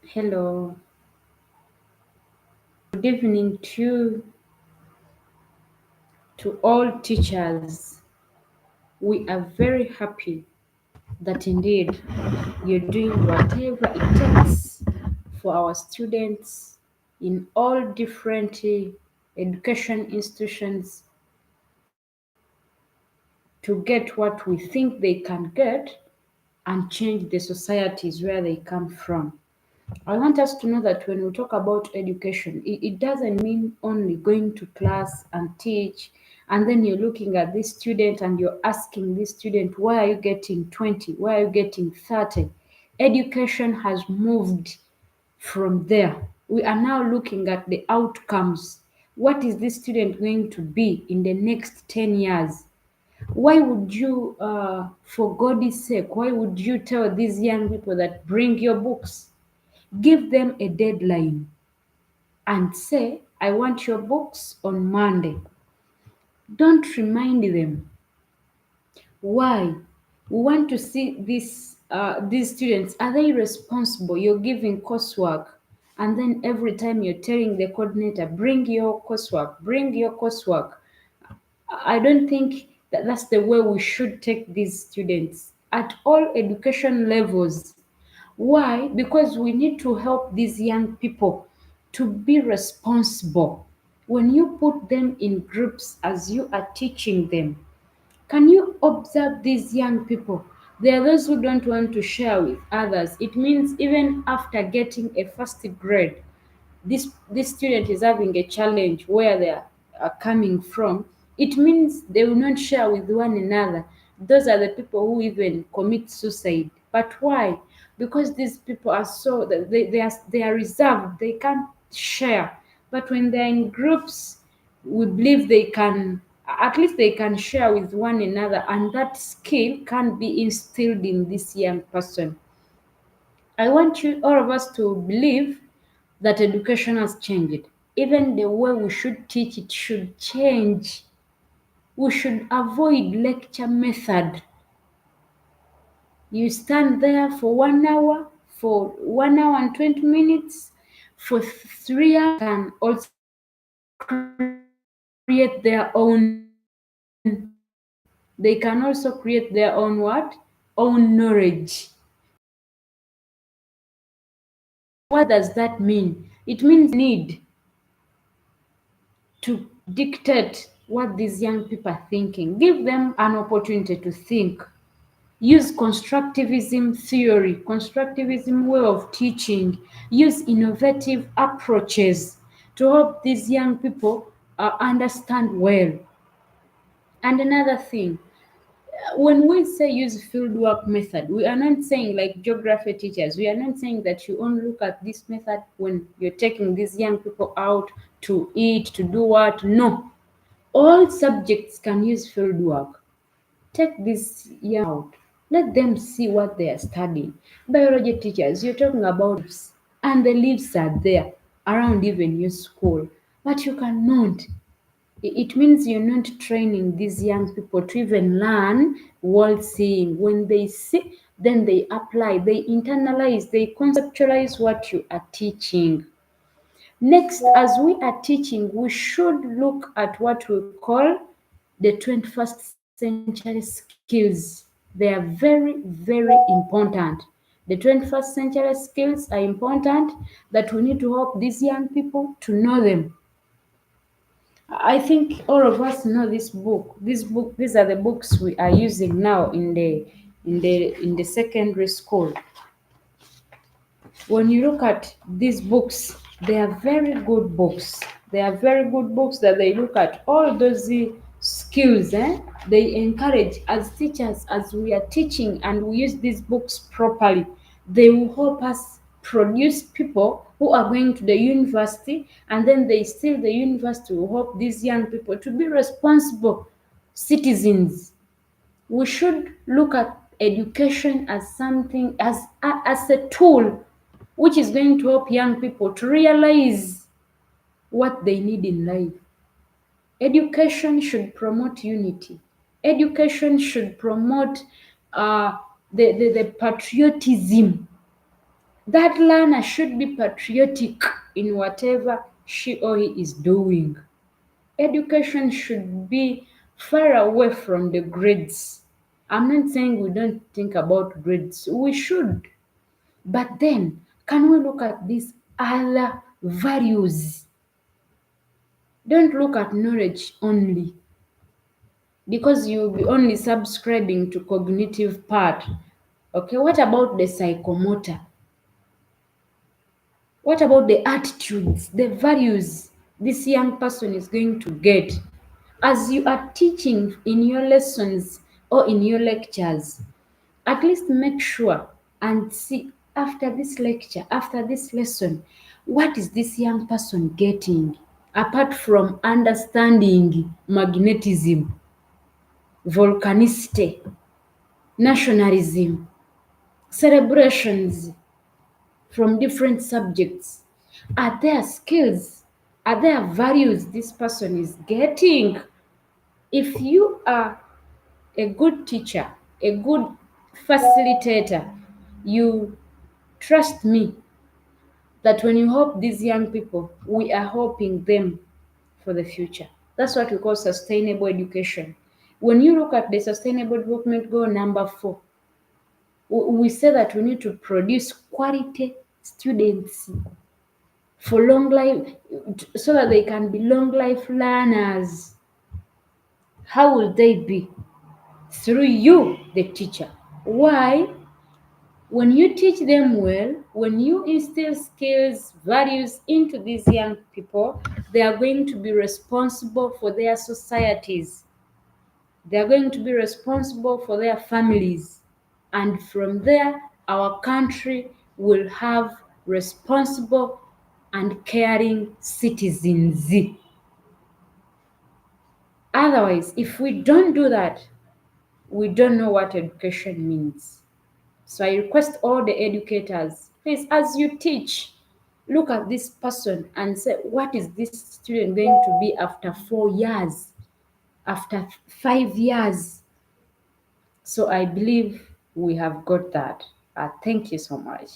Hello, good evening to all teachers. We are very happy that indeed you're doing whatever it takes for our students in all different education institutions to get what we think they can get and change the societies where they come from. I want us to know that when we talk about education, it doesn't mean only going to class and teach, and then you're looking at this student and you're asking this student, why are you getting 20? Why are you getting 30? Education has moved from there. We are now looking at the outcomes. What is this student going to be in the next 10 years? Why would you, for God's sake, why would you tell these young people that bring your books? Give them a deadline and say, I want your books on Monday. Don't remind them. Why? We want to see these students. Are they responsible? You're giving coursework, and then every time you're telling the coordinator, bring your coursework, bring your coursework. I don't think that that's the way we should take these students at all education levels. Why? Because we need to help these young people to be responsible. When you put them in groups as you are teaching them, can you observe these young people? There are those who don't want to share with others. It means even after getting a first grade, this student is having a challenge where they are coming from. It means they will not share with one another. Those are the people who even commit suicide. But why? Because these people are so they are reserved, they can't share. But when they're in groups, we believe they can, at least they can share with one another, and that skill can be instilled in this young person. I want you, all of us, to believe that education has changed. Even the way we should teach it should change. We should avoid lecture method. You stand there for 1 hour, for 1 hour and 20 minutes, for 3 hours, can also create their own, they can also create their own what? Own knowledge. What does that mean? It means need to dictate what these young people are thinking. Give them an opportunity to think. Use constructivism theory, constructivism way of teaching. Use innovative approaches to help these young people understand well. And another thing, when we say use fieldwork method, we are not saying like geography teachers, we are not saying that you only look at this method when you're taking these young people out to eat, to do what. No, all subjects can use field work. Take this year out. Let them see what they are studying. Biology teachers, you're talking about leaves, and the leaves are there around even your school, but you cannot. It means you're not training these young people to even learn world seeing. When they see, then they apply, they internalize, they conceptualize what you are teaching. Next, as we are teaching, we should look at what we call the 21st century skills. They are very, very important. The 21st century skills are important, that we need to help these young people to know them. I think all of us know this book. This book, these are the books we are using now in the secondary school. When you look at these books, they are very good books. They are very good books that they look at all those skills. They encourage, as teachers, as we are teaching and we use these books properly, they will help us produce people who are going to the university, and then they still, the university will help these young people to be responsible citizens. We should look at education as something, as a tool which is going to help young people to realize what they need in life. Education should promote unity. Education should promote uh, the patriotism That learner should be patriotic in whatever she or he is doing. Education should be far away from the grades. I'm not saying we don't think about grades, we should. But then, can we look at these other values? Don't look at knowledge only because you'll be only subscribing to cognitive part. Okay, what about the psychomotor? What about the attitudes, the values this young person is going to get as you are teaching in your lessons or in your lectures? At least make sure and see after this lecture, after this lesson, what is this young person getting apart from understanding magnetism, volcanicity, nationalism, celebrations from different subjects? Are there skills? Are there values this person is getting? If you are a good teacher, a good facilitator, you trust me that when you help these young people, we are helping them for the future. That's what we call sustainable education. When you look at the Sustainable Development Goal number 4, we say that we need to produce quality students for long life so that they can be long life learners. How will they be? Through you, the teacher. Why? When you teach them well, when you instill skills, values into these young people, they are going to be responsible for their societies. They are going to be responsible for their families. And from there, our country will have responsible and caring citizens. Otherwise, if we don't do that, we don't know what education means. So I request all the educators, please, as you teach, look at this person and say, what is this student going to be after 4 years, after 5 years? So I believe we have got that. Thank you so much.